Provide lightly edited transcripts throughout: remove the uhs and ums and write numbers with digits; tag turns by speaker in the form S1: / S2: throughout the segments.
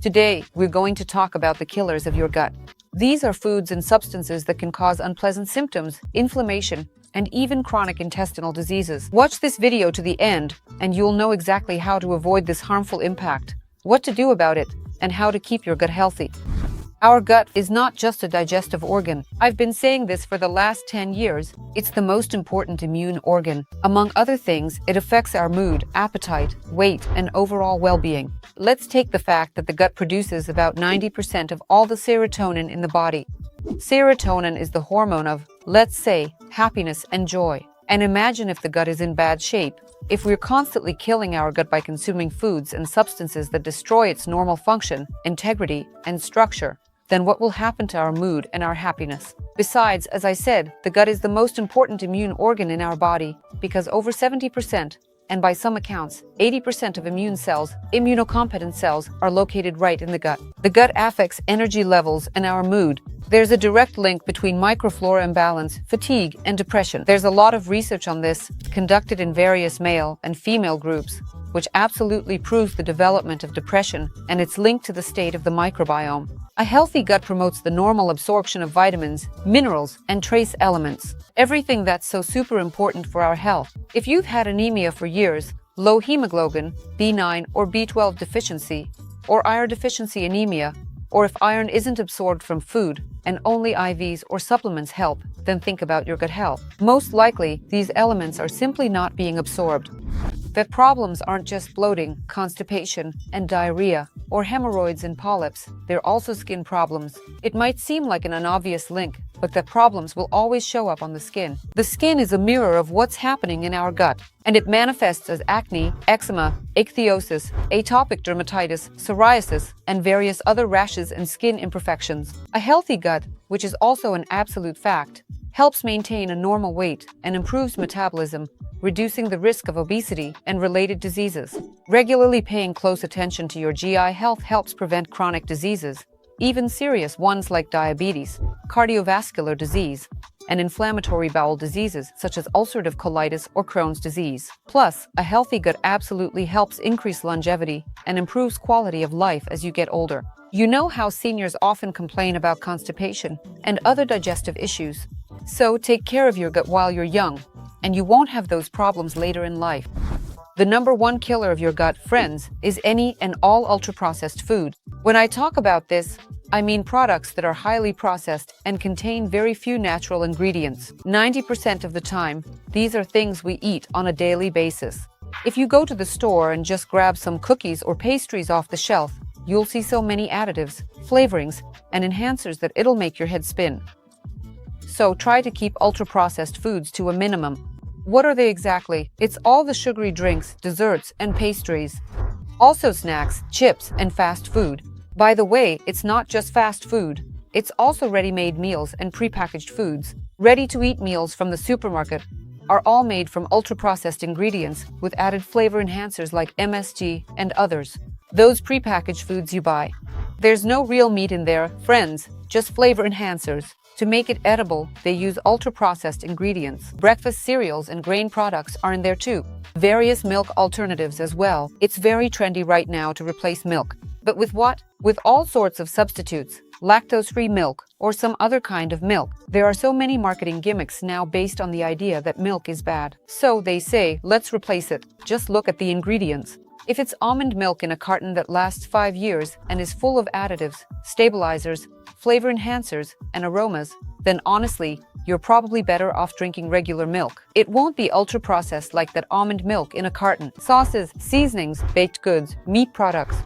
S1: Today, we're going to talk about the killers of your gut. These are foods and substances that can cause unpleasant symptoms, inflammation, and even chronic intestinal diseases. Watch this video to the end, and you'll know exactly how to avoid this harmful impact, what to do about it, and how to keep your gut healthy. Our gut is not just a digestive organ. I've been saying this for the last 10 years. It's the most important immune organ. Among other things, it affects our mood, appetite, weight, and overall well-being. Let's take the fact that the gut produces about 90% of all the serotonin in the body. Serotonin is the hormone of, let's say, happiness and joy. And imagine if the gut is in bad shape. If we're constantly killing our gut by consuming foods and substances that destroy its normal function, integrity, and structure, then what will happen to our mood and our happiness? Besides, as I said, the gut is the most important immune organ in our body because over 70%, and by some accounts, 80% of immune cells, immunocompetent cells, are located right in the gut. The gut affects energy levels and our mood. There's a direct link between microflora imbalance, fatigue, and depression. There's a lot of research on this, conducted in various male and female groups, which absolutely proves the development of depression and its link to the state of the microbiome. A healthy gut promotes the normal absorption of vitamins, minerals, and trace elements. Everything that's so super important for our health. If you've had anemia for years, low hemoglobin, B9 or B12 deficiency, or iron deficiency anemia, or if iron isn't absorbed from food and only IVs or supplements help, then think about your gut health. Most likely, these elements are simply not being absorbed. The problems aren't just bloating, constipation, and diarrhea, or hemorrhoids and polyps. They're also skin problems. It might seem like an unobvious link, but the problems will always show up on the skin. The skin is a mirror of what's happening in our gut, and it manifests as acne, eczema, ichthyosis, atopic dermatitis, psoriasis, and various other rashes and skin imperfections. A healthy gut, which is also an absolute fact, helps maintain a normal weight and improves metabolism, reducing the risk of obesity and related diseases. Regularly paying close attention to your GI health helps prevent chronic diseases, even serious ones like diabetes, cardiovascular disease, and inflammatory bowel diseases such as ulcerative colitis or Crohn's disease. Plus, a healthy gut absolutely helps increase longevity and improves quality of life as you get older. You know how seniors often complain about constipation and other digestive issues. So take care of your gut while you're young, and you won't have those problems later in life. The number one killer of your gut, friends, is any and all ultra-processed food. When I talk about this, I mean products that are highly processed and contain very few natural ingredients. 90% of the time, these are things we eat on a daily basis. If you go to the store and just grab some cookies or pastries off the shelf, you'll see so many additives, flavorings, and enhancers that it'll make your head spin. So try to keep ultra-processed foods to a minimum. What are they exactly? It's all the sugary drinks, desserts, and pastries. Also snacks, chips, and fast food. By the way, it's not just fast food. It's also ready-made meals and prepackaged foods. Ready-to-eat meals from the supermarket are all made from ultra-processed ingredients with added flavor enhancers like MSG and others. Those prepackaged foods you buy. There's no real meat in there, friends, just flavor enhancers. To make it edible, they use ultra-processed ingredients. Breakfast cereals and grain products are in there too. Various milk alternatives as well. It's very trendy right now to replace milk. But with what? With all sorts of substitutes. Lactose-free milk or some other kind of milk. There are so many marketing gimmicks now based on the idea that milk is bad. So they say, let's replace it. Just look at the ingredients. If it's almond milk in a carton that lasts 5 years and is full of additives, stabilizers, flavor enhancers, and aromas, then honestly, you're probably better off drinking regular milk. It won't be ultra-processed like that almond milk in a carton. Sauces, seasonings, baked goods, meat products.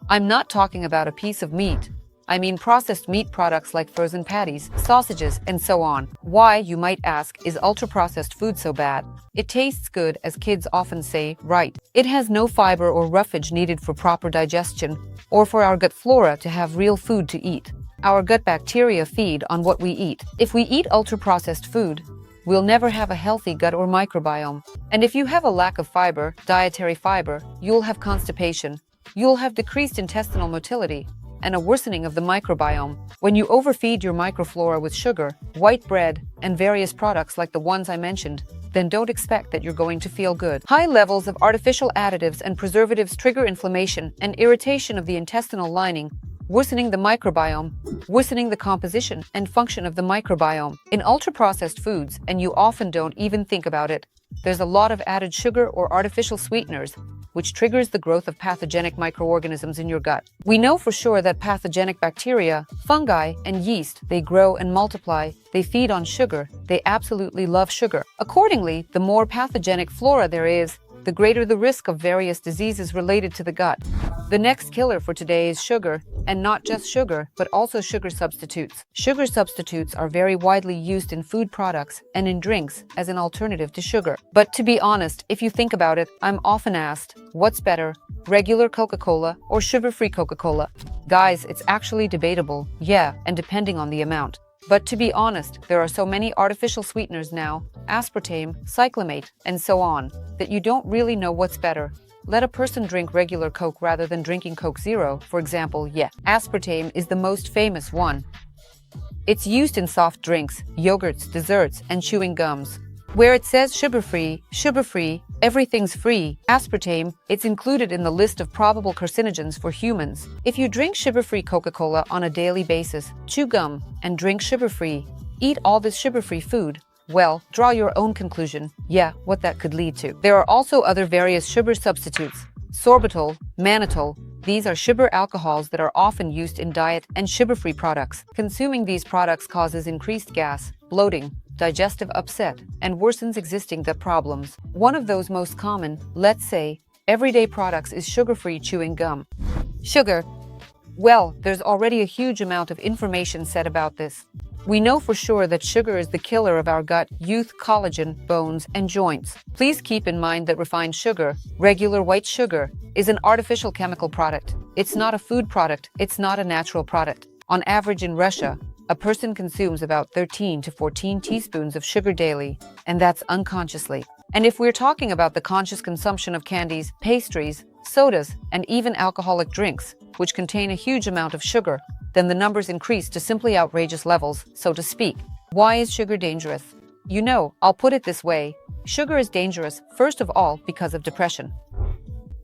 S1: I'm not talking about a piece of meat. I mean processed meat products like frozen patties, sausages, and so on. Why, you might ask, is ultra-processed food so bad? It tastes good, as kids often say, right? It has no fiber or roughage needed for proper digestion, or for our gut flora to have real food to eat. Our gut bacteria feed on what we eat. If we eat ultra-processed food, we'll never have a healthy gut or microbiome. And if you have a lack of fiber, dietary fiber, you'll have constipation. You'll have decreased intestinal motility, and a worsening of the microbiome. When you overfeed your microflora with sugar, white bread, and various products like the ones I mentioned, then don't expect that you're going to feel good. High levels of artificial additives and preservatives trigger inflammation and irritation of the intestinal lining, worsening the microbiome, worsening the composition and function of the microbiome. In ultra-processed foods, and you often don't even think about it, there's a lot of added sugar or artificial sweeteners, which triggers the growth of pathogenic microorganisms in your gut. We know for sure that pathogenic bacteria, fungi, and yeast, they grow and multiply, they feed on sugar, they absolutely love sugar. Accordingly, the more pathogenic flora there is, the greater the risk of various diseases related to the gut. The next killer for today is sugar, and not just sugar, but also sugar substitutes. Sugar substitutes are very widely used in food products and in drinks as an alternative to sugar. But to be honest, if you think about it, I'm often asked, what's better, regular Coca-Cola or sugar-free Coca-Cola? Guys, it's actually debatable, yeah, and depending on the amount. But to be honest, there are so many artificial sweeteners now, aspartame, cyclamate, and so on, that you don't really know what's better. Let a person drink regular Coke rather than drinking Coke Zero, for example, yeah. Aspartame is the most famous one. It's used in soft drinks, yogurts, desserts, and chewing gums. Where it says sugar-free, everything's free, aspartame, it's included in the list of probable carcinogens for humans. If you drink sugar-free Coca-Cola on a daily basis, chew gum, and drink sugar-free, eat all this sugar-free food, well, draw your own conclusion, yeah, what that could lead to. There are also other various sugar substitutes, sorbitol, mannitol. These are sugar alcohols that are often used in diet and sugar-free products. Consuming these products causes increased gas, bloating, digestive upset, and worsens existing gut problems. One of those most common, let's say, everyday products is sugar-free chewing gum. Sugar. Well, there's already a huge amount of information said about this. We know for sure that sugar is the killer of our gut, youth, collagen, bones, and joints. Please keep in mind that refined sugar, regular white sugar, is an artificial chemical product. It's not a food product, it's not a natural product. On average in Russia, a person consumes about 13 to 14 teaspoons of sugar daily, and that's unconsciously. And if we're talking about the conscious consumption of candies, pastries, sodas, and even alcoholic drinks, which contain a huge amount of sugar, then the numbers increase to simply outrageous levels, so to speak. Why is sugar dangerous? You know, I'll put it this way. Sugar is dangerous, first of all, because of depression.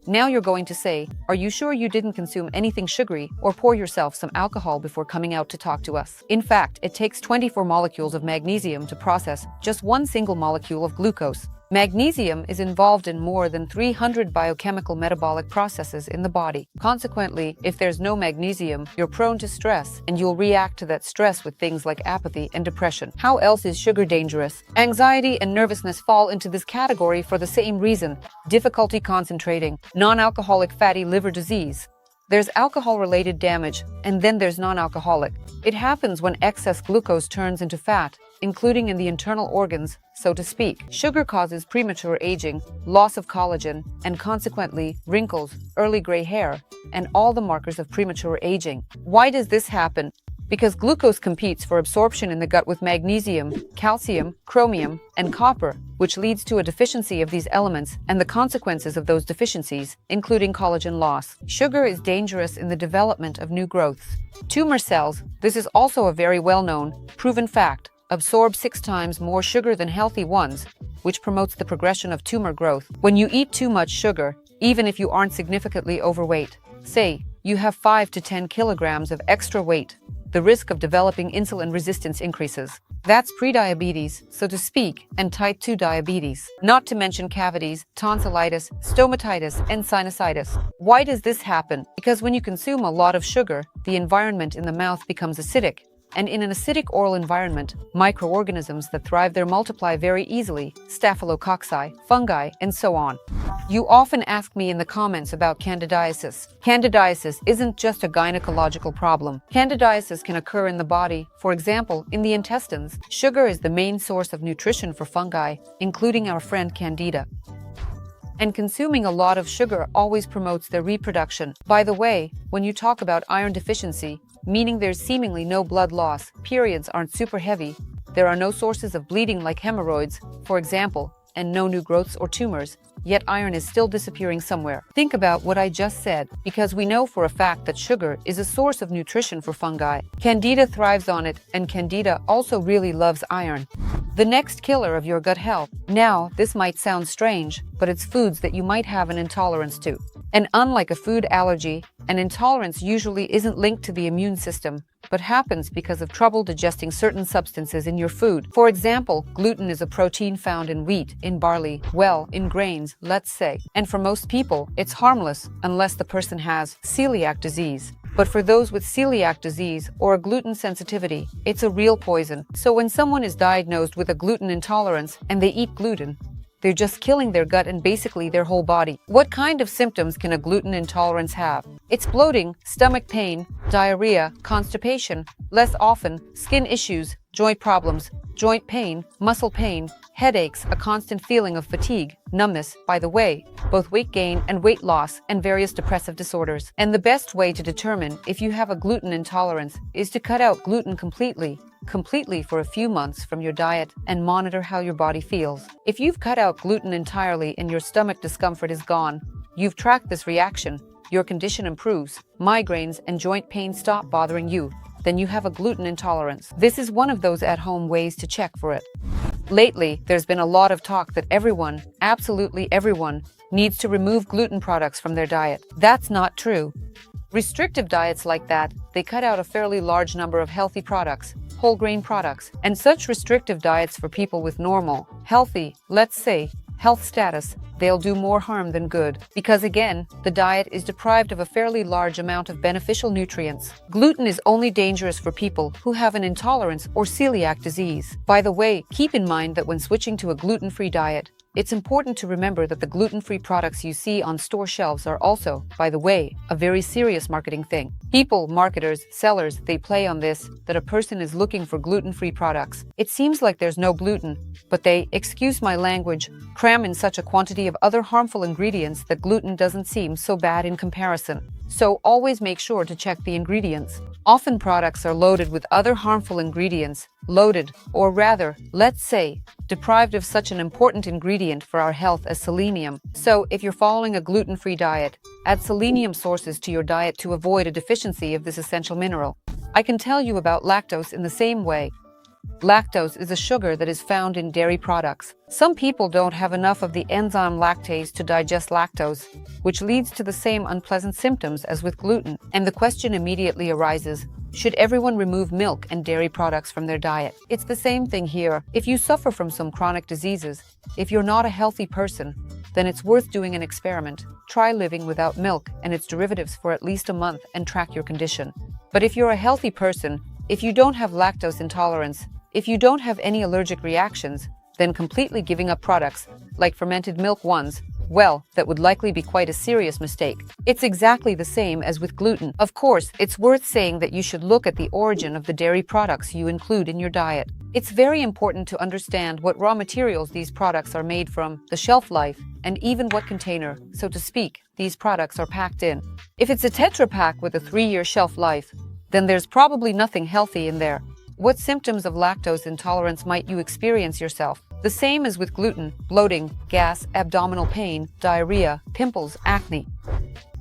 S1: Now you're going to say, are you sure you didn't consume anything sugary or pour yourself some alcohol before coming out to talk to us? In fact, it takes 24 molecules of magnesium to process just one single molecule of glucose. Magnesium is involved in more than 300 biochemical metabolic processes in the body. Consequently, if there's no magnesium, you're prone to stress, and you'll react to that stress with things like apathy and depression. How else is sugar dangerous? Anxiety and nervousness fall into this category for the same reason: difficulty concentrating, non-alcoholic fatty liver disease. There's alcohol-related damage, and then there's non-alcoholic. It happens when excess glucose turns into fat, including in the internal organs, so to speak. Sugar causes premature aging, loss of collagen, and consequently wrinkles, early gray hair, and all the markers of premature aging. Why does this happen? Because glucose competes for absorption in the gut with magnesium, calcium, chromium, and copper, which leads to a deficiency of these elements and the consequences of those deficiencies, including collagen loss. Sugar is dangerous in the development of new growths. Tumor cells, this is also a very well-known, proven fact, absorb 6 times more sugar than healthy ones, which promotes the progression of tumor growth. When you eat too much sugar, even if you aren't significantly overweight, say you have 5 to 10 kilograms of extra weight, the risk of developing insulin resistance increases. That's prediabetes, so to speak, and type 2 diabetes. Not to mention cavities, tonsillitis, stomatitis, and sinusitis. Why does this happen? Because when you consume a lot of sugar, the environment in the mouth becomes acidic. And in an acidic oral environment, microorganisms that thrive there multiply very easily, staphylococci, fungi, and so on. You often ask me in the comments about candidiasis. Candidiasis isn't just a gynecological problem. Candidiasis can occur in the body, for example, in the intestines. Sugar is the main source of nutrition for fungi, including our friend Candida. And consuming a lot of sugar always promotes their reproduction. By the way, when you talk about iron deficiency, meaning there's seemingly no blood loss, periods aren't super heavy, there are no sources of bleeding like hemorrhoids, for example, and no new growths or tumors, yet iron is still disappearing somewhere. Think about what I just said, because we know for a fact that sugar is a source of nutrition for fungi. Candida thrives on it, and Candida also really loves iron. The next killer of your gut health. Now, this might sound strange, but it's foods that you might have an intolerance to. And unlike a food allergy, an intolerance usually isn't linked to the immune system, but happens because of trouble digesting certain substances in your food. For example, gluten is a protein found in wheat, in barley, well, in grains, let's say. And for most people, it's harmless unless the person has celiac disease. But for those with celiac disease or a gluten sensitivity, it's a real poison. So when someone is diagnosed with a gluten intolerance and they eat gluten, they're just killing their gut and basically their whole body. What kind of symptoms can a gluten intolerance have? It's bloating, stomach pain, diarrhea, constipation, less often, skin issues, joint problems, joint pain, muscle pain, headaches, a constant feeling of fatigue, numbness, by the way, both weight gain and weight loss, and various depressive disorders. And the best way to determine if you have a gluten intolerance is to cut out gluten completely for a few months from your diet and monitor how your body feels. If you've cut out gluten entirely and your stomach discomfort is gone, you've tracked this reaction, your condition improves, migraines and joint pain stop bothering you, then you have a gluten intolerance. This is one of those at-home ways to check for it. Lately, there's been a lot of talk that everyone, absolutely everyone, needs to remove gluten products from their diet. That's not true. Restrictive diets like that, they cut out a fairly large number of healthy products, whole grain products, and such restrictive diets for people with normal, healthy, let's say, health status, they'll do more harm than good. Because again, the diet is deprived of a fairly large amount of beneficial nutrients. Gluten is only dangerous for people who have an intolerance or celiac disease. By the way, keep in mind that when switching to a gluten-free diet, it's important to remember that the gluten-free products you see on store shelves are also, by the way, a very serious marketing thing. People, marketers, sellers, they play on this, that a person is looking for gluten-free products. It seems like there's no gluten, but they, excuse my language, cram in such a quantity of other harmful ingredients that gluten doesn't seem so bad in comparison. So always make sure to check the ingredients. Often products are loaded with other harmful ingredients, or rather, let's say, deprived of such an important ingredient for our health as selenium. So if you're following a gluten-free diet, add selenium sources to your diet to avoid a deficiency of this essential mineral. I can tell you about lactose in the same way. Lactose is a sugar that is found in dairy products. Some people don't have enough of the enzyme lactase to digest lactose, which leads to the same unpleasant symptoms as with gluten. And the question immediately arises, should everyone remove milk and dairy products from their diet? It's the same thing here. If you suffer from some chronic diseases, if you're not a healthy person, then it's worth doing an experiment. Try living without milk and its derivatives for at least a month and track your condition. But if you're a healthy person, if you don't have lactose intolerance, if you don't have any allergic reactions, then completely giving up products, like fermented milk ones, well, that would likely be quite a serious mistake. It's exactly the same as with gluten. Of course, it's worth saying that you should look at the origin of the dairy products you include in your diet. It's very important to understand what raw materials these products are made from, the shelf life, and even what container, so to speak, these products are packed in. If it's a Tetra Pak with a 3-year shelf life, then there's probably nothing healthy in there. What symptoms of lactose intolerance might you experience yourself? The same as with gluten: bloating, gas, abdominal pain, diarrhea, pimples, acne.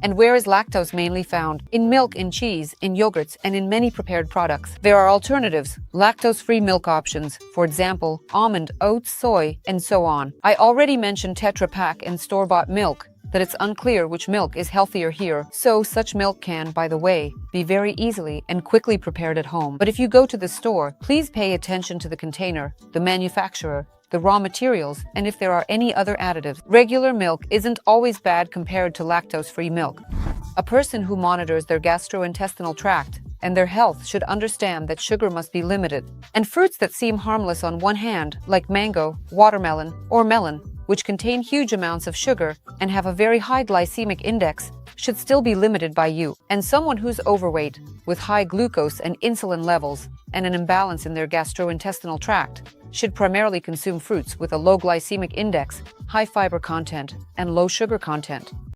S1: And where is lactose mainly found? In milk, in cheese, in yogurts, and in many prepared products. There are alternatives, lactose-free milk options, for example, almond, oats, soy, and so on. I already mentioned Tetra Pak and store-bought milk, that it's unclear which milk is healthier here. So such milk can, by the way, be very easily and quickly prepared at home. But if you go to the store, please pay attention to the container, the manufacturer, the raw materials, and if there are any other additives. Regular milk isn't always bad compared to lactose-free milk. A person who monitors their gastrointestinal tract and their health should understand that sugar must be limited. And fruits that seem harmless on one hand, like mango, watermelon, or melon, which contain huge amounts of sugar and have a very high glycemic index, should still be limited by you. And someone who's overweight, with high glucose and insulin levels, and an imbalance in their gastrointestinal tract, should primarily consume fruits with a low glycemic index, high fiber content, and low sugar content.